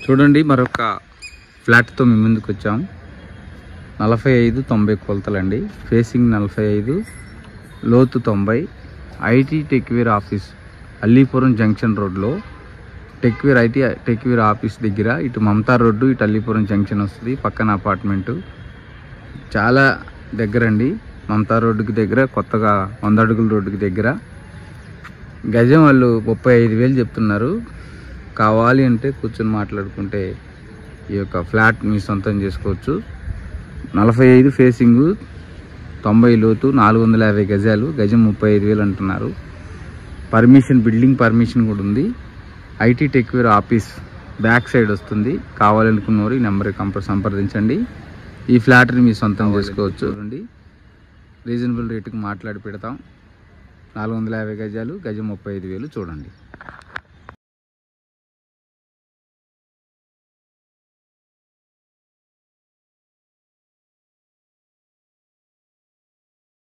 చూడండి, మరొక ఫ్లాట్తో మీ ముందుకు వచ్చాం. 45-90 కొలతలండి. ఫేసింగ్ 45, లోతు 90. ఐటీ టెక్వేర్ ఆఫీస్, అల్లీపురం జంక్షన్ రోడ్లో ఐటీ టెక్వేర్ ఆఫీస్ దగ్గర. ఇటు మమతా రోడ్డు, ఇటు అల్లీపురం జంక్షన్ వస్తుంది. పక్కన అపార్ట్మెంటు, చాలా దగ్గరండి. మమతా రోడ్డుకి దగ్గర, కొత్తగా 100 అడుగుల రోడ్డుకి దగ్గర. గజం వాళ్ళు 35,000 చెప్తున్నారు. కావాలి అంటే కూర్చొని మాట్లాడుకుంటే ఈ యొక్క ఫ్లాట్ మీ సొంతం చేసుకోవచ్చు. 45 ఫేసింగు, 90 లోతు, 450 గజాలు, గజం 35,000 అంటున్నారు. పర్మిషన్, బిల్డింగ్ పర్మిషన్ కూడా ఉంది. ఐటీ టెక్వేర్ ఆఫీస్ బ్యాక్ సైడ్ వస్తుంది. కావాలనుకున్నవారు ఈ నెంబర్కి సంప్రదించండి. ఈ ఫ్లాట్ని మీ సొంతం చేసుకోవచ్చు. చూడండి, రీజనబుల్ రేటుకి మాట్లాడి పెడతాం. 450 గజాలు, గజం 35,000. చూడండి.